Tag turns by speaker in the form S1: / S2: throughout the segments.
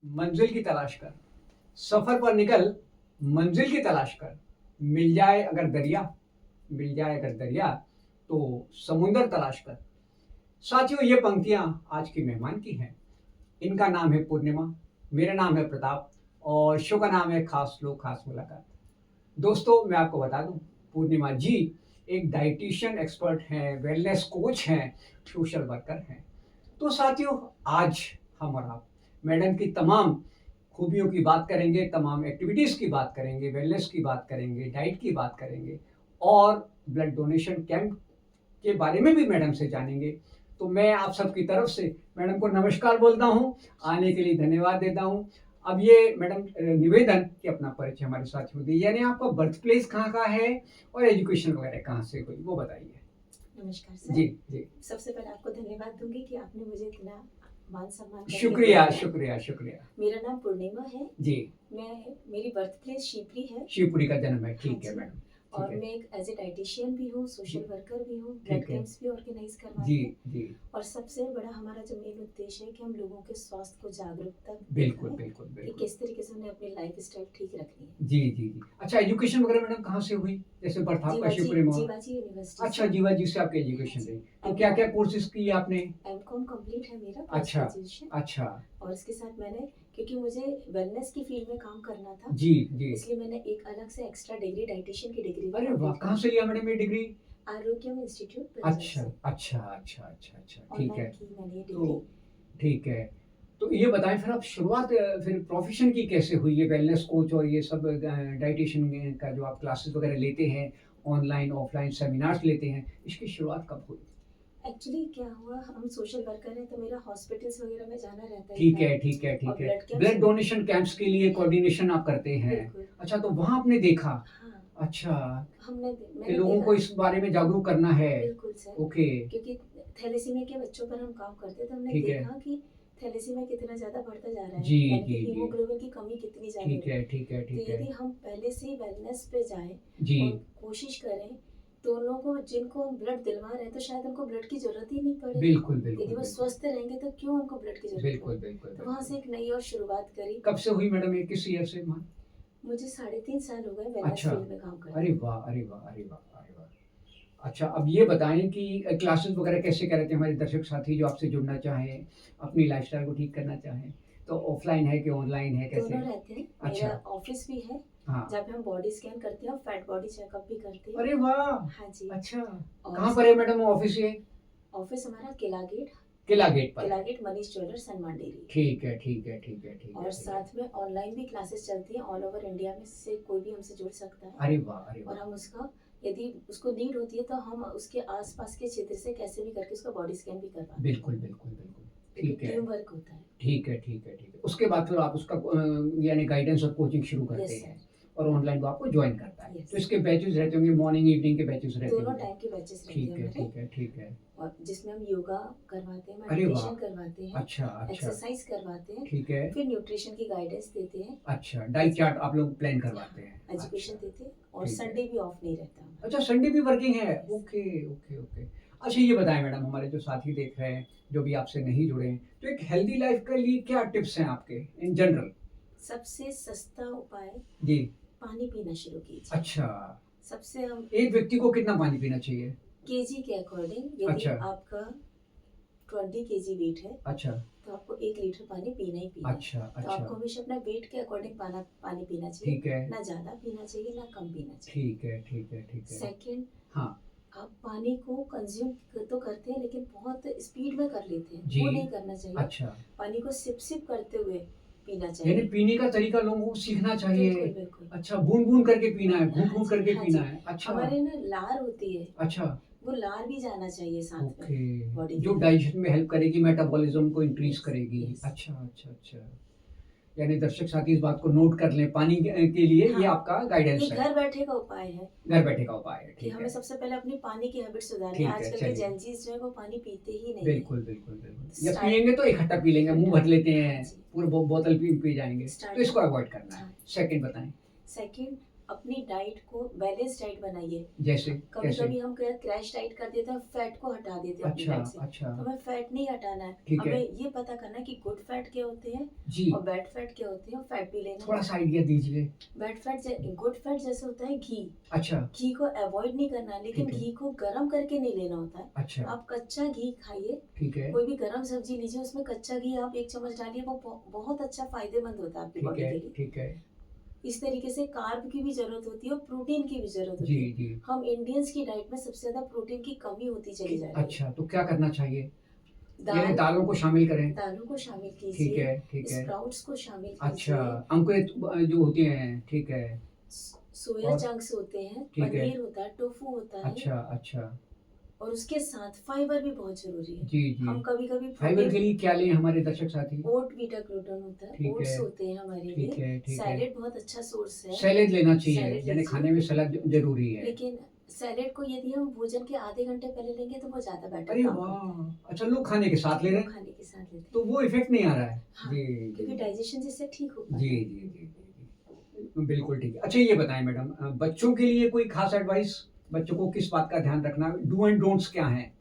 S1: मंजिल की तलाश कर, सफर पर निकल, मंजिल की तलाश कर, मिल जाए अगर दरिया, मिल जाए अगर दरिया, तो समुंदर तलाश कर। साथियों, ये पंक्तियां आज की मेहमान की हैं। इनका नाम है पूर्णिमा, मेरा नाम है प्रताप और शो का नाम है खास लोग खास मुलाकात। दोस्तों, मैं आपको बता दूं, पूर्णिमा जी एक डाइटिशियन एक्सपर्ट हैं, वेलनेस कोच हैं, सोशल वर्कर हैं। तो साथियों, आज हम और आप मैडम की तमाम खूबियों की बात करेंगे, तमाम एक्टिविटीज़ की बात करेंगे, वेलनेस की बात करेंगे, डाइट की बात करेंगे और ब्लड डोनेशन कैंप के बारे में भी मैडम से जानेंगे। तो मैं आप सबकी तरफ से मैडम को नमस्कार बोलता हूँ, आने के लिए धन्यवाद देता हूँ। अब ये मैडम निवेदन कि अपना परिचय हमारे साथियों दी, यानी आपका बर्थ प्लेस कहाँ का है और एजुकेशन वगैरह कहाँ से हुई, वो बताइए।
S2: नमस्कार सर।
S1: जी जी।
S2: सबसे पहले आपको धन्यवाद दूंगी कि आपने मुझे इतना मान सम्मान करके
S1: शुक्रिया
S2: बुलाया।
S1: शुक्रिया शुक्रिया।
S2: मेरा नाम पूर्णिमा है।
S1: जी।
S2: मेरी बर्थ प्लेस शिवपुरी है।
S1: शिवपुरी का जन्म है,
S2: हाँ
S1: ठीक है
S2: जी।
S1: मैडम।
S2: और मैं एक एज ए डाइटिशियन भी हूँ, सोशल वर्कर भी हूँ, ब्लड
S1: ठीक है।
S2: कैंप्स भी ऑर्गेनाइज करवाते
S1: जी
S2: हैं।
S1: जी।
S2: और सबसे बड़ा हमारा जो मेन उद्देश्य है कि हम लोगों के स्वास्थ्य को जागरूकता
S1: बिल्कुल
S2: दिखाएं
S1: बिल्कुल
S2: कि
S1: बिल्कुल।
S2: किस तरीके से उन्हें अपनी लाइफ स्टाइल ठीक रखनी है।
S1: जी जी जी। अच्छा, एजुकेशन वगैरह मैडम कहाँ से हुई? जैसे बर्थ आपका
S2: जीवाजी
S1: शिवपुरी में हुआ।
S2: जीवाजी यूनिवर्सिटी
S1: अच्छा,
S2: से।
S1: जीवा जी से आपकी एजुकेशन रही। तो क्या क्या कोर्सेज किए आपने?
S2: एमकॉम कंप्लीट है मेरा, पोस्ट
S1: अच्छा
S2: ग्रेजुएशन।
S1: अच्छा।
S2: और इसके साथ मैंने, क्योंकि मुझे वेलनेस की फील्ड में काम करना था,
S1: जी जी।
S2: इसलिए मैंने एक अलग से एक्स्ट्रा डिग्री डाइटिशियन की डिग्री भी
S1: अरे वाह,
S2: कंप्लीट
S1: कहाँ से लिया मैडम ये डिग्री?
S2: आरोग्यम इंस्टीट्यूट
S1: अच्छा
S2: से
S1: अच्छा अच्छा अच्छा अच्छा, ठीक
S2: ऑनलाइन
S1: है।
S2: की मैंने ये
S1: तो
S2: डिग्री।
S1: ठीक है। तो ये बताएं फिर आप शुरुआत फिर प्रोफेशन की कैसे हुई? ये वेलनेस कोच और ये सब डाइटिशियन का जो आप क्लासेस वगैरह लेते हैं, ऑनलाइन ऑफलाइन सेमिनार्स लेते हैं, इसकी शुरुआत कब हुई?
S2: एक्चुअली क्या हुआ, हम सोशल वर्कर हैं तो मेरा हॉस्पिटल्स वगैरह में जाना रहता है।
S1: ठीक है ठीक है
S2: और
S1: ठीक है।
S2: Blood camps
S1: blood donation camps के लिए कोऑर्डिनेशन आप करते हैं।
S2: बिल्कुल।
S1: अच्छा, तो वहाँ आपने देखा।
S2: हाँ,
S1: अच्छा,
S2: हमने
S1: कि
S2: मैंने
S1: लोगों
S2: देखा।
S1: को इस बारे में जागरूक करना है।
S2: बिल्कुल सर।
S1: ओके।
S2: क्योंकि थैलेसीमिया के बच्चों पर हम काम करते थे, हमने
S1: ठीक है।
S2: देखा कि थैलेसीमिया कितना ज़्यादा बढ़ता जा रहा है,
S1: जी
S2: यानी कि
S1: जी जी।
S2: हीमोग्लोबिन की कमी कितनी ज़्यादा
S1: ठीक
S2: है।
S1: है ठीक है
S2: तो
S1: ठीक है।
S2: यदि हम पहले से ही वेलनेस पे जाएं
S1: जी।
S2: और कोशिश करें, तो उन लोगों को जिनको हम ब्लड दिलवा रहे हैं तो शायद उनको ब्लड की जरूरत ही नहीं पड़े।
S1: बिल्कुल
S2: यदि
S1: बिल्कुल
S2: वो
S1: बिल्कुल।
S2: स्वस्थ रहेंगे तो क्यों उनको ब्लड की जरूरत
S1: बिल्कुल
S2: पड़े।
S1: बिल्कुल
S2: तो वहाँ से
S1: बिल्कुल।
S2: एक नई और शुरुआत करी।
S1: कब से हुई मैडम ये, किस ईयर से वहाँ?
S2: मुझे 3.5 साल हो गए वेलनेस
S1: अच्छा।
S2: फील्ड में काम करते
S1: अरे
S2: हुए।
S1: वाह अरे वाह अरे वाह अरे वाह। अच्छा, अब ये बताएं कि क्लासेस वगैरह कैसे क्या रहते हैं? हमारे दर्शक साथी जो आपसे जुड़ना चाहें, अपनी लाइफस्टाइल को ठीक करना चाहें, तो ऑफलाइन है कि ऑनलाइन है, कैसे?
S2: दोनों रहते हैं।
S1: अच्छा।
S2: मेरा ऑफिस भी है
S1: हाँ।
S2: जहाँ पे हम बॉडी स्कैन करते हैं और फैट बॉडी चेकअप भी करते हैं।
S1: अरे वाह।
S2: हाँ जी।
S1: अच्छा,
S2: और
S1: कहाँ पर है मैडम ऑफिस ये?
S2: ऑफिस हमारा किला गेट,
S1: किला गेट पर है।
S2: किला gate Manish jewellers Hanuman dairy.
S1: ठीक है ठीक है ठीक है ठीक है
S2: और
S1: ठीक है।
S2: साथ में ऑनलाइन भी क्लासेस चलती हैं, ऑल ओवर इंडिया में से कोई भी हमसे जुड़ सकता है।
S1: अरे वाह अरे
S2: और
S1: वाह।
S2: हम उसका, यदि उसको नीड होती है तो हम उसके आसपास के क्षेत्र से कैसे भी करके उसका बॉडी स्कैन भी करवाते हैं।
S1: बिल्कुल बिल्कुल बिल्कुल। ठीक है
S2: टीम वर्क होता है।
S1: ठीक है ठीक है ठीक है। उसके बाद फिर आप उसका यानी गाइडेंस और कोचिंग शुरू करते
S2: यस
S1: हैं
S2: सर।
S1: और ऑनलाइन वो आपको ज्वाइन करता है।
S2: Yes.
S1: तो इसके बैचेस रहते होंगे, मॉर्निंग इवनिंग के बैचेस रहते
S2: दोनों
S1: होंगे।
S2: टाइम के बैचेस रहते
S1: ठीक
S2: हैं
S1: है
S2: हमारे।
S1: ठीक है ठीक है।
S2: और जिसमें हम योगा करवाते हैं,
S1: अरे वाह।
S2: मेडिटेशन करवाते हैं,
S1: अच्छा अच्छा।
S2: एक्सरसाइज करवाते हैं,
S1: ठीक है।
S2: फिर न्यूट्रिशन की गाइडेंस देते हैं,
S1: अच्छा, डाइट चार्ट आप लोग प्लान करवाते हैं।
S2: एजुकेशन
S1: अच्छा,
S2: देते हैं, और
S1: ठीक है।
S2: संडे भी ऑफ नहीं रहता हमारा।
S1: अच्छा, संडे भी वर्किंग है। Okay okay okay. अच्छा, ये बताएं मैडम, हमारे जो साथी देख रहे हैं, जो भी आपसे नहीं जुड़े हैं, तो एक हेल्दी लाइफ के लिए क्या टिप्स हैं आपके इन जनरल?
S2: सबसे सस्ता उपाय,
S1: जी।
S2: पानी पीना शुरू कीजिए।
S1: अच्छा,
S2: सबसे हम
S1: एक व्यक्ति को कितना पानी पीना चाहिए?
S2: केजी के अकॉर्डिंग, यदि
S1: अच्छा।
S2: आपका 20 केजी वेट है
S1: अच्छा
S2: तो आपको 1 लीटर पानी पीना ही पीना है।
S1: अच्छा
S2: तो
S1: अच्छा।
S2: आपको हमेशा अपना वेट के अकॉर्डिंग पानी पीना चाहिए।
S1: ठीक है
S2: ना ज़्यादा पीना चाहिए ना कम पीना चाहिए।
S1: ठीक है ठीक है ठीक है।
S2: सेकंड,
S1: हाँ।
S2: आप पानी को कंज्यूम तो करते हैं लेकिन बहुत स्पीड में कर लेते हैं,
S1: जी।
S2: वो नहीं करना चाहिए।
S1: अच्छा,
S2: पानी को सिप सिप करते हुए पीना
S1: यानी
S2: चाहिए।
S1: पीने का तरीका लोगों को सीखना चाहिए।
S2: बिल्कुल बिल्कुल।
S1: अच्छा, बूंद बूंद करके पीना है, घूंट
S2: हाँ
S1: घूंट
S2: जी,
S1: करके
S2: हाँ
S1: पीना
S2: जी।
S1: है। अच्छा
S2: हमारे ना लार होती है,
S1: अच्छा।
S2: वो लार भी जाना चाहिए साथ में
S1: ओके,
S2: बॉडी
S1: जो
S2: के।
S1: डाइजेशन में हेल्प करेगी, मेटाबॉलिज्म को इंक्रीज
S2: Yes,
S1: करेगी।
S2: yes.
S1: अच्छा अच्छा अच्छा। यानी दर्शक साथी इस बात को नोट कर लें, पानी के लिए ये
S2: हाँ,
S1: आपका
S2: ये
S1: गाइडेंस है।
S2: घर बैठे का उपाय है
S1: घर बैठे का उपाय है।
S2: कि
S1: ठीक
S2: हमें
S1: है
S2: सबसे पहले अपनी पानी की हैबिट सुधारनी
S1: ठीक
S2: है।
S1: है,
S2: आजकल के
S1: चलिए।
S2: जेनजीज जो है वो पानी पीते ही नहीं है।
S1: बिल्कुल बिल्कुल बिल्कुल। या
S2: स्टार्ट-
S1: पियेंगे तो इकट्ठा पी लेंगे, मुंह भर लेते हैं,
S2: हाँ जी।
S1: पूरे बोतल पी पी जाएंगे, तो
S2: स्टार्टिंग-
S1: इसको अवॉइड करना है।
S2: हाँ।
S1: सेकंड बताएं।
S2: सेकंड, अपनी डाइट को बैलेंस डाइट बनाइए।
S1: जैसे
S2: कभी
S1: कैसे?
S2: कभी हम क्रैश डाइट कर देते हैं, फैट को हटा देते हैं अपनी
S1: अच्छा
S2: डाइट से।
S1: अच्छा,
S2: तो हमें फैट नहीं हटाना है,
S1: ठीक है।
S2: हमें ये पता करना है कि गुड फैट क्या होते हैं
S1: जी,
S2: और बैड फैट क्या होते हैं, और फैट भी लेना
S1: थोड़ा
S2: है।
S1: सा आइडिया दीजिए।
S2: गुड फैट जैसे होता है घी,
S1: अच्छा,
S2: घी को अवॉइड नहीं करना है, लेकिन
S1: ठीक है।
S2: घी को गर्म करके नहीं लेना होता है।
S1: अच्छा,
S2: आप कच्चा घी खाइए,
S1: ठीक है,
S2: कोई भी गर्म सब्जी लीजिए, उसमें कच्चा घी आप 1 चम्मच डालिए, वो बहुत अच्छा फायदेमंद होता है आपकी
S1: ठीक
S2: बॉडी
S1: है,
S2: के लिए।
S1: ठीक है।
S2: इस तरीके से कार्ब की भी जरूरत होती है और प्रोटीन की भी जरूरत
S1: जी,
S2: होती है।
S1: जी।
S2: हम इंडियंस की डाइट में सबसे ज्यादा प्रोटीन की कमी होती चली जा रही है।
S1: अच्छा, तो क्या करना चाहिए? यानी
S2: दाल,
S1: दालों को शामिल करें।
S2: दालों को शामिल
S1: ठीक
S2: कीजिए,
S1: है, ठीक है।
S2: स्प्राउट्स को शामिल
S1: अच्छा,
S2: कीजिए,
S1: अंकुरित जो होती हैं, ठीक है।
S2: सोया
S1: और
S2: चंक्स होते हैं,
S1: ठीक है।
S2: पनीर होता है, टोफू होता है,
S1: अच्छा, अच्छा।
S2: और उसके साथ फाइबर भी बहुत जरूरी है।
S1: जी, जी।
S2: हम कभी कभी
S1: फाइबर के
S2: प्रोटीन,
S1: लिए क्या लें हमारे दर्शक साथी?
S2: ओट बीटा ग्लूटन होता है,
S1: ठीक
S2: ओट्स
S1: है,
S2: होते हैं हमारे
S1: ठीक
S2: लिए।
S1: है, ठीक है।
S2: सैलेड बहुत अच्छा सोर्स है,
S1: सैलेड लेना चाहिए,
S2: सैलेड
S1: यानी
S2: लीजिए।
S1: खाने में सलाद ज़रूरी है।
S2: लेकिन सैलेड को यदि हम भोजन के आधे घंटे पहले लेंगे तो वो ज्यादा बेटर
S1: अरे
S2: काम करता है।
S1: वाह! अच्छा, लोग खाने के साथ ले रहे
S2: लोग
S1: हैं,
S2: खाने के साथ लेते हैं,
S1: तो वो इफ़ेक्ट नहीं आ रहा है।
S2: हाँ,
S1: जी,
S2: क्योंकि
S1: जी।
S2: डाइजेशन जिससे ठीक हो
S1: जी,
S2: पाता है।
S1: जी, जी, जी, जी। बिल्कुल ठीक है। अच्छा, ये बताएँ मैडम, बच्चों के लिए कोई ख़ास एडवाइस? बच्चों को किस बात का ध्यान रखना? डू एंड डोंट्स क्या हैं?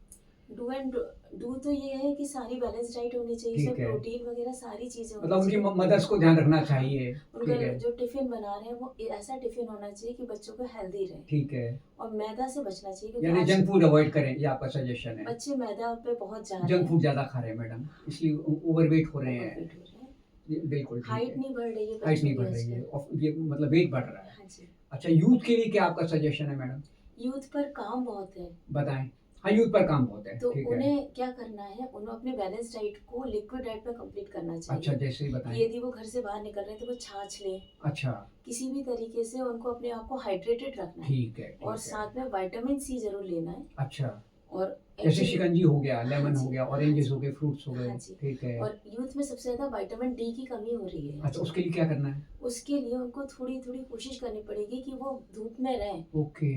S2: डू एंड डू तो ये है कि सारी बैलेंस डाइट होनी चाहिए,
S1: ठीक
S2: उसमें
S1: है।
S2: प्रोटीन वगैरह सारी चीजें होनी
S1: मतलब उनकी
S2: चाहिए।
S1: मदर्स को ध्यान रखना
S2: हाँ,
S1: चाहिए।
S2: उनका
S1: ठीक है,
S2: जो टिफिन बना रहे हैं वो ऐसा टिफिन होना चाहिए कि बच्चों को हेल्दी रहे,
S1: ठीक है।
S2: और मैदा से बचना चाहिए, क्योंकि
S1: यानी
S2: आज
S1: जंक फूड अवॉइड करें, ये आपका सजेशन है।
S2: बच्चे मैदा पे बहुत जा रहे
S1: जंक
S2: हैं,
S1: फूड ज़्यादा खा रहे हैं मैडम, इसलिए ओवरवेट हो रहे हैं।
S2: ओवरवेट हो रहे हैं,
S1: ये बिल्कुल ठीक
S2: हाइट
S1: है।
S2: नहीं बढ़ रही है
S1: हाइट
S2: बच्चों
S1: नहीं
S2: की
S1: बढ़ रही है
S2: आजकल।
S1: और ये मतलब वेट बढ़ रहा है।
S2: हाँ जी,
S1: अच्छा, यूथ के लिए क्या आपका सजेशन है मैडम?
S2: यूथ पर काम बहुत है,
S1: बताएं। हाँ, यूथ पर काम होता है,
S2: तो
S1: ठीक है।
S2: उन्हें क्या करना है, उन्हें अपनी बैलेंस डाइट को लिक्विड डाइट में कंप्लीट करना
S1: अच्छा,
S2: चाहिए।
S1: जैसे ही बताएं।
S2: यदि वो घर से बाहर निकल रहे हैं तो वो छाछ लें,
S1: अच्छा,
S2: किसी भी तरीके से उनको अपने आप को हाइड्रेटेड रखना है,
S1: ठीक है,
S2: और
S1: ठीक है।
S2: साथ में विटामिन सी जरूर लेना है।
S1: अच्छा,
S2: और
S1: जैसे
S2: actually-
S1: शिकंजी हो गया,
S2: हाँ
S1: लेमन
S2: जी,
S1: हो गया,
S2: हाँ
S1: ऑरेंजेस
S2: जी,
S1: हो गए, फ्रूट्स हो गए,
S2: हाँ जी।
S1: ठीक है।
S2: और यूथ में सबसे ज्यादा विटामिन डी की कमी हो रही है।
S1: अच्छा, उसके लिए क्या करना है?
S2: उसके लिए उनको थोड़ी थोड़ी कोशिश करनी पड़ेगी कि वो धूप में रहें।
S1: ओके,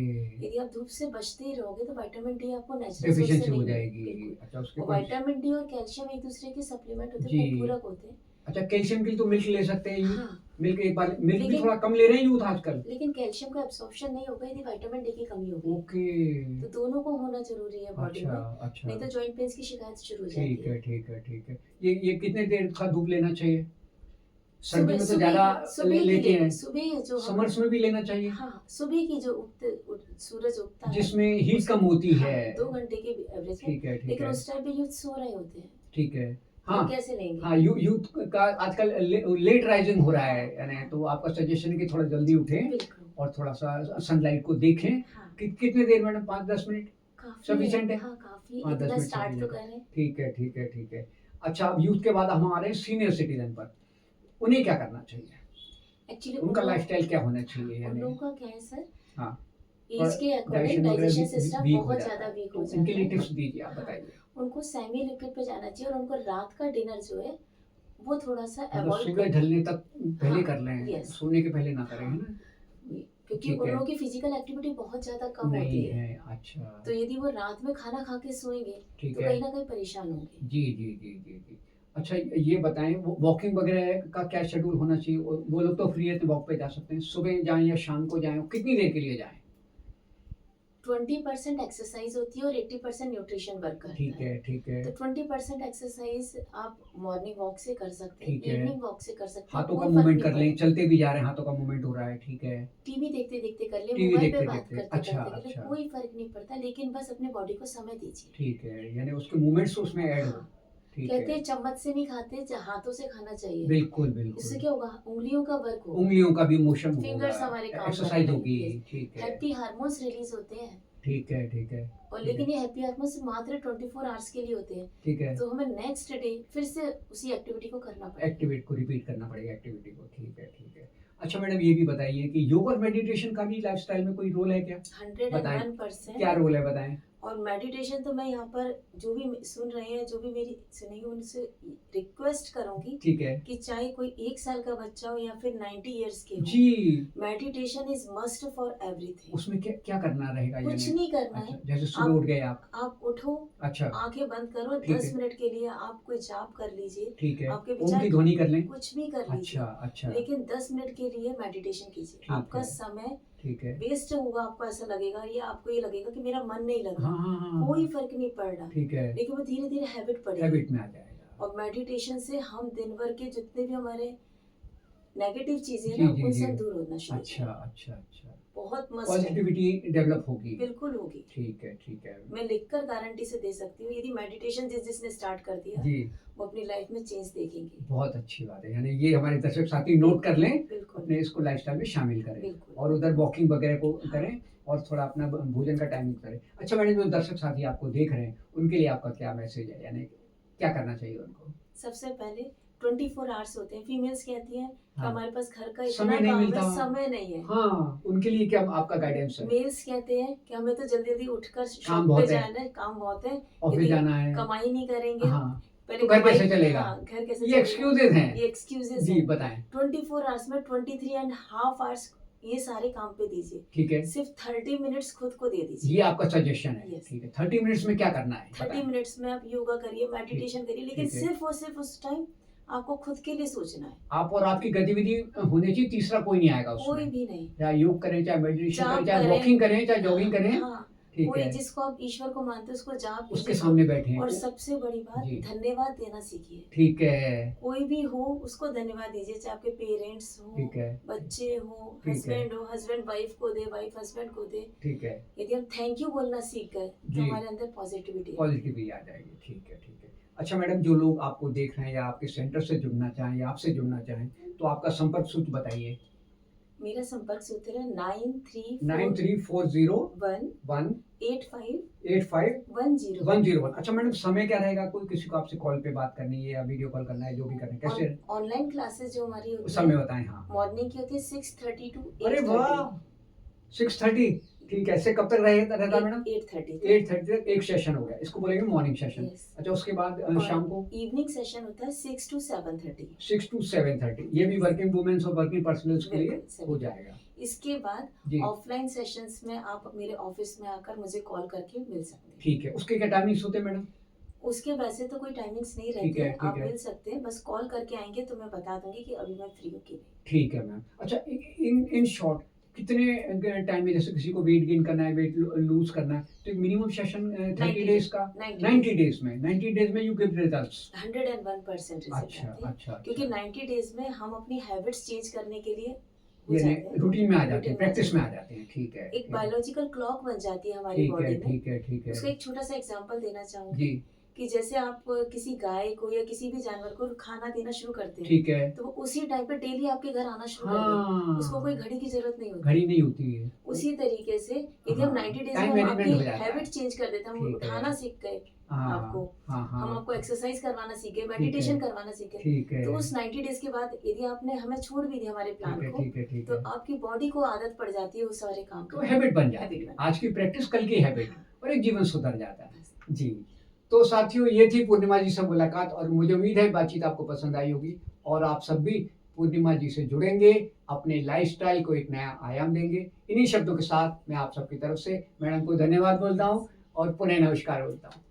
S2: यदि आप धूप से बचते ही रहोगे तो विटामिन डी आपको नेचुरल सोर्स से
S1: डेफिशिएंसी
S2: नहीं
S1: हो
S2: मिलेगी।
S1: जाएगी।
S2: बिल्कुल,
S1: अच्छा, उसके
S2: और
S1: कोई
S2: विटामिन डी और कैल्शियम एक दूसरे के सप्लीमेंट होते
S1: जी।
S2: हैं, पूरक होते हैं।
S1: अच्छा, कैल्शियम के लिए तो मिल्क ले सकते हैं यूथ।
S2: हाँ,
S1: मिल्क एक बार, मिल्क भी
S2: लेकिन-
S1: थोड़ा कम ले रहे हैं यूथ आजकल।
S2: लेकिन कैल्शियम का एब्सॉर्प्शन नहीं होगा यदि विटामिन डी की कमी होगी।
S1: ओके,
S2: तो दोनों को होना जरूरी है बॉडी
S1: अच्छा,
S2: में,
S1: अच्छा।
S2: नहीं तो जॉइंट पेन्स की शिकायत शुरू हो जाती
S1: ठीक है,
S2: है।
S1: ठीक है, ठीक है। ये कितने देर का धूप लेना चाहिए? सर्दी
S2: सुबह
S1: में तो
S2: सुबह
S1: ज़्यादा
S2: सुबह की
S1: लेते हैं,
S2: सुबह जो हम,
S1: समर्स में भी लेना चाहिए,
S2: हाँ, सुबह की जो सूरज उगता है,
S1: जिसमें हीट कम होती
S2: हाँ,
S1: है।
S2: 2 घंटे के एवरेज में।
S1: ठीक है, ठीक
S2: लेकिन
S1: है,
S2: उस टाइम पे यूथ सो रहे होते हैं,
S1: ठीक है।
S2: तो
S1: हाँ,
S2: कैसे लेंगे?
S1: हाँ, यूथ का आजकल लेट राइजिंग हो रहा है, यानी तो आपका सजेशन है कि थोड़ा जल्दी उठें
S2: बिल्कुल,
S1: और थोड़ा सा सनलाइट को देखें।
S2: हाँ,
S1: कितने देर मैडम? 5-10 मिनट
S2: काफी
S1: sufficient है?
S2: हाँ, काफी,
S1: 5-10
S2: इतना
S1: मिनट
S2: स्टार्ट तो
S1: sufficient है।
S2: करें।
S1: ठीक है, ठीक है, ठीक है। अच्छा, अब यूथ के बाद हम आ रहे हैं सीनियर सिटीजन पर। उन्हें क्या करना चाहिए?
S2: एक्चुअली
S1: उनका लाइफस्टाइल क्या होना चाहिए?
S2: उन
S1: यानी
S2: लोगों का क्या है सर,
S1: हाँ,
S2: एज के अकॉर्डिंग
S1: डाइजेशन वगैरह
S2: डाइजेशन
S1: भी
S2: सिस्टम
S1: वीक हो
S2: बहुत
S1: जाता
S2: ज्यादा
S1: है,
S2: वीक
S1: तो
S2: हो
S1: इनके
S2: जाता
S1: लिए
S2: है।
S1: टिप्स दीजिए, आप
S2: हाँ,
S1: बताइए।
S2: उनको सेमी लिक्विड पे जाना चाहिए, और उनको रात का डिनर जो है वो थोड़ा सा
S1: मतलब
S2: अवॉइड
S1: सूरज ढलने तक पहले
S2: हाँ,
S1: कर लें,
S2: yes।
S1: सोने के पहले ना करें, है
S2: हाँ,
S1: ना?
S2: क्योंकि
S1: ठीक
S2: उन
S1: है।
S2: लोगों की फिजिकल एक्टिविटी बहुत ज्यादा कम
S1: नहीं
S2: होती है।
S1: है, अच्छा,
S2: तो यदि वो रात में खाना खा के सोएंगे
S1: ठीक
S2: तो
S1: है।
S2: कहीं ना कहीं परेशान होंगे।
S1: जी, जी, जी, जी, जी। अच्छा, ये बताएं, वॉकिंग वगैरह का क्या शेड्यूल होना चाहिए? वो लोग तो फ्री है तो वॉक पे जा सकते हैं, सुबह जाएं या शाम को जाएं, कितनी देर के लिए जाएं?
S2: 20% एक्सरसाइज होती है और 80% न्यूट्रिशन वर्क करता
S1: ठीक है, ठीक है,
S2: तो 20% एक्सरसाइज आप मॉर्निंग वॉक से कर सकते हैं,
S1: ठीक है।
S2: इवनिंग वॉक से कर सकते हैं,
S1: हाथों का
S2: कोई फर्क
S1: मूवमेंट
S2: नहीं
S1: कर लें,
S2: पड़ेगा।
S1: चलते भी जा रहे हैं, हाथों का मूवमेंट हो रहा है, ठीक है।
S2: टीवी देखते देखते कर ले,
S1: टीवी
S2: मोबाइल पे
S1: देखते
S2: बात
S1: देखते,
S2: करते
S1: अच्छा,
S2: करते कर ले,
S1: अच्छा,
S2: कोई फर्क नहीं पड़ता, लेकिन बस अपने बॉडी को समय दीजिए।
S1: ठीक है, यानी उसके मूवमेंट्स उसमें ऐड हो,
S2: हाँ,
S1: ठीक
S2: कहते
S1: है।
S2: हैं चम्मच से नहीं खाते, हाथों से खाना चाहिए।
S1: बिल्कुल,
S2: इससे
S1: बिल्कुल।
S2: क्या होगा, उंगलियों का वर्क होगा,
S1: उंगलियों का भी मोशन
S2: फिंगर्स
S1: होगा,
S2: हमारे काम
S1: एक्सरसाइज
S2: करने
S1: होगी,
S2: लगेंगे,
S1: ठीक है,
S2: हैप्पी हार्मोन्स रिलीज होते हैं।
S1: ठीक है, ठीक है,
S2: और लेकिन ये हैप्पी हार्मोन्स मात्र 24 आवर्स के लिए होते हैं,
S1: ठीक है।
S2: तो हमें नेक्स्ट डे फिर से उसी एक्टिविटी को करना पड़ेगा।
S1: एक्टिविटी को रिपीट करना पड़ेगा, एक्टिविटी को, ठीक है, ठीक है। अच्छा मैडम, ये भी बताइए कि योग और मेडिटेशन का भी लाइफस्टाइल में कोई रोल है क्या?
S2: 101%।
S1: क्या रोल है, बताएं।
S2: और मेडिटेशन तो मैं यहाँ पर जो भी सुन रहे हैं, जो भी मेरी सुनेंगे, उनसे रिक्वेस्ट करूंगी
S1: ठीक है
S2: कि चाहे कोई 1 साल का बच्चा हो या फिर 90 इयर्स के हो,
S1: जी,
S2: meditation is must for everything.
S1: उसमें क्या क्या करना रहेगा?
S2: कुछ
S1: यानी
S2: नहीं करना
S1: अच्छा,
S2: है,
S1: जैसे सुबह उठ गए आप,
S2: उठो,
S1: अच्छा,
S2: आंखें बंद करो,
S1: ठीक
S2: 10
S1: है,
S2: मिनट के लिए आप कोई जाप कर लीजिए,
S1: ठीक है।
S2: आपके
S1: ओम
S2: विचार
S1: की ध्वनि कर लें।
S2: कुछ भी कर
S1: अच्छा,
S2: लीजिए,
S1: अच्छा,
S2: लेकिन 10 मिनट के लिए मेडिटेशन कीजिए।
S1: ठीक
S2: आपका
S1: है,
S2: समय
S1: ठीक है।
S2: वेस्ट होगा, आपको ऐसा लगेगा, या आपको ये लगेगा कि मेरा मन नहीं लग
S1: हाँ,
S2: रहा,
S1: हाँ, हाँ,
S2: कोई
S1: हाँ,
S2: फर्क नहीं पड़ रहा,
S1: ठीक है।
S2: लेकिन वो धीरे धीरे हैबिट पड़ेगी।
S1: हैबिट में आ जाएगा।
S2: और मेडिटेशन से हम दिन भर के जितने भी हमारे नेगेटिव चीजें हैं
S1: जी,
S2: ना,
S1: जी,
S2: उनसे
S1: जी।
S2: हम दूर होना शुरू हो
S1: अच्छा,
S2: जाएंगे।
S1: अच्छा, अच्छा।
S2: बहुत मस्त है,
S1: पॉजिटिविटी डेवलप होगी।
S2: बिल्कुल होगी।
S1: ठीक है, ठीक है।
S2: मैं लिखकर गारंटी से दे सकती हूँ, यदि मेडिटेशन जिसने स्टार्ट कर दिया,
S1: जी,
S2: वो अपनी लाइफ में चेंज देखेंगे।
S1: बहुत अच्छी बात है। यानी ये हमारे दर्शक साथी नोट कर लें,
S2: बिल्कुल,
S1: अपने इसको लाइफ़स्टाइल में शामिल करें
S2: बिल्कुल।
S1: और उधर वॉकिंग वगैरह को
S2: हाँ।
S1: करें और थोड़ा अपना भोजन का टाइमिंग करें। अच्छा मैडम, जो दर्शक साथी आपको देख रहे हैं, उनके लिए आपका क्या मैसेज है? यानी क्या करना चाहिए उनको?
S2: सबसे पहले 24 आवर्स होते हैं। फीमेल्स कहती हैं कि
S1: हाँ।
S2: हमारे पास घर का
S1: समय
S2: इतना
S1: नहीं
S2: काम है,
S1: मिलता।
S2: समय नहीं है।
S1: हाँ, उनके लिए क्या आपका गाइडेंस है?
S2: मेल्स कहते हैं कि हमें तो जल्दी जल्दी उठकर
S1: काम
S2: शॉप पे
S1: बहुत है,
S2: जाना है, काम बहुत है,
S1: ऑफिस
S2: यदि
S1: जाना है।
S2: कमाई नहीं करेंगे,
S1: हाँ,
S2: पहले
S1: तो घर
S2: कमाई,
S1: कैसे चलेगा?
S2: हाँ, घर कैसे
S1: ये
S2: चलेगा?
S1: एक्सक्यूजेज़ हैं।
S2: ये एक्सक्यूजेस
S1: जी,
S2: हैं।
S1: बताएँ।
S2: 24 आवर्स में 23 एंड हाफ आवर्स ये सारे काम पे दीजिए।
S1: ठीक है।
S2: सिर्फ 30 मिनट्स खुद को दे दीजिए।
S1: ये आपका सजेशन है।
S2: Yes.
S1: ठीक है। 30 मिनट्स में क्या करना है?
S2: 30
S1: बताएँ।
S2: मिनट्स में आप योगा करिए, मेडिटेशन करिए, लेकिन
S1: ठीक है।
S2: सिर्फ और सिर्फ उस टाइम आपको खुद के लिए सोचना है,
S1: आप और आपकी गतिविधि होनी चाहिए, तीसरा कोई नहीं आएगा
S2: कोई
S1: उसमें।
S2: भी नहीं।
S1: चाहे योग करें, चाहे मेडिटेशन
S2: जाप
S1: करें, चाहे
S2: करें।
S1: वॉकिंग करें, चाहे जॉगिंग करें।
S2: हाँ,
S1: ठीक
S2: कोई
S1: है।
S2: जिसको आप ईश्वर को मानते हैं उसको जाप
S1: उसके
S2: कीजिए।
S1: सामने बैठे
S2: और
S1: हैं।
S2: सबसे बड़ी बात,
S1: जी।
S2: धन्यवाद देना सीखिए।
S1: ठीक है,
S2: कोई भी हो उसको धन्यवाद दीजिए, चाहे आपके पेरेंट्स हो,
S1: ठीक है,
S2: बच्चे हो,
S1: ठीक है।
S2: हस्बैंड हो, हस्बैंड वाइफ को दे, वाइफ हस्बैंड को दे।
S1: ठीक है।
S2: यदि हम थैंक यू बोलना सीख गए तो
S1: जी।
S2: हमारे अंदर पॉजिटिविटी है।
S1: पॉजिटिविटी आ जाएगी। ठीक है, ठीक है। अच्छा मैडम, जो लोग आपको देख रहे हैं या आपके सेंटर से जुड़ना चाहें या आपसे जुड़ना चाहें, तो आपका संपर्क सूत्र बताइए।
S2: मेरा संपर्क सूत्र है
S1: 9340 1 85
S2: 9341
S1: 101। अच्छा मैडम, समय क्या रहेगा? कोई किसी को आपसे कॉल पे बात करनी है या वीडियो कॉल करना है, जो भी करना है, कैसे?
S2: ऑनलाइन क्लासेस जो हमारी होती
S1: समय
S2: है,
S1: बताएं। हाँ।
S2: मॉर्निंग की होती है 6:30 टू
S1: अरे
S2: 8:30।
S1: वाह, 6:30। ठीक है। इससे कब तक रहता मैडम?
S2: 8:30
S1: 8:30 तक एक सेशन हो गया, इसको बोलेंगे मॉर्निंग सेशन।
S2: Yes.
S1: अच्छा, उसके बाद
S2: और
S1: शाम को
S2: इवनिंग सेशन होता है 6 to 7:30।
S1: 6 to 7:30। ये भी वर्किंग वुमेन्स और वर्किंग पर्सनल्स के लिए
S2: बिल्कुल,
S1: हो
S2: सभी।
S1: जाएगा।
S2: इसके बाद
S1: जी,
S2: ऑफलाइन सेशंस में आप मेरे ऑफिस में आकर मुझे कॉल करके मिल सकते हैं।
S1: ठीक है। उसके क्या टाइमिंग्स होते हैं मैडम?
S2: उसके वैसे तो कोई टाइमिंग्स नहीं
S1: ठीक
S2: रहती
S1: है,
S2: है,
S1: ठीक
S2: आप
S1: है।
S2: मिल सकते हैं, बस कॉल करके आएंगे तो मैं बता दूंगी कि अभी मैं फ्री हूँ कि नहीं।
S1: ठीक है मैम। अच्छा, इन शॉर्ट कितने टाइम में, जैसे किसी को वेट गेन करना है, वेट लूज करना है, तो मिनिमम सेशन 30 डेज का? 90 डेज में। 90 डेज में यू गिव रिजल्ट्स।
S2: 101% रिजल्ट
S1: अच्छा,
S2: आते हैं,
S1: अच्छा,
S2: क्योंकि
S1: अच्छा।
S2: 90 डेज में हम अपनी हैबिट्स चेंज करने के लिए हो
S1: यानी
S2: जाते हैं,
S1: रूटीन में आ जाते हैं,
S2: routine
S1: प्रैक्टिस में आ
S2: जाते
S1: जाते हैं। ठीक है,
S2: हैं। एक
S1: ठीक है,
S2: बायोलॉजिकल क्लॉक बन जाती है हमारी
S1: ठीक
S2: बॉडी
S1: है,
S2: में।
S1: ठीक है, ठीक
S2: उसका
S1: है।
S2: एक छोटा सा एग्जांपल देना चाहूंगी
S1: जी,
S2: कि जैसे आप किसी गाय को या किसी भी जानवर को खाना देना शुरू करते हैं,
S1: ठीक है।
S2: तो वो उसी टाइम पे डेली आपके घर आना शुरू कर देगा, उसको कोई
S1: हाँ,
S2: घड़ी की जरूरत नहीं होती।
S1: घड़ी नहीं होती है।
S2: उसी तरीके से यदि
S1: हाँ,
S2: हम 90 डेज
S1: टाइम
S2: में हम
S1: मैनेजमेंट हो
S2: आपकी
S1: जाता है।
S2: हैबिट चेंज कर देते हैं, हम
S1: ठीक है।
S2: उठाना सीख गए
S1: हाँ,
S2: आपको,
S1: हाँ,
S2: हम
S1: हाँ,
S2: आपको एक्सरसाइज करवाना सीख गए,
S1: ठीक
S2: मेडिटेशन
S1: है,
S2: करवाना सीख गए,
S1: ठीक है,
S2: तो उस 90 डेज के बाद यदि आपने हमें छोड़ भी दिया हमारे प्लान
S1: ठीक है,
S2: को,
S1: ठीक है, ठीक
S2: तो
S1: है।
S2: आपकी बॉडी को आदत पड़ जाती है उस सारे काम
S1: तो
S2: की।
S1: हैबिट बन जाती
S2: Habit
S1: है।
S2: बन
S1: आज की प्रैक्टिस, कल की हैबिट,
S2: हाँ,
S1: और एक जीवन सुधर जाता है।
S2: बस।
S1: जी। तो साथियों, ये थी पूर्णिमा जी से मुलाकात, और मुझे उम्मीद है बातचीत आपको पसंद आई होगी और आप सब भी पूर्णिमा जी से जुड़ेंगे, अपने लाइफस्टाइल को एक नया आयाम देंगे। इन्हीं शब्दों के साथ मैं आप सबकी तरफ से मैडम को धन्यवाद बोलता हूँ और पुनः नमस्कार बोलता हूँ।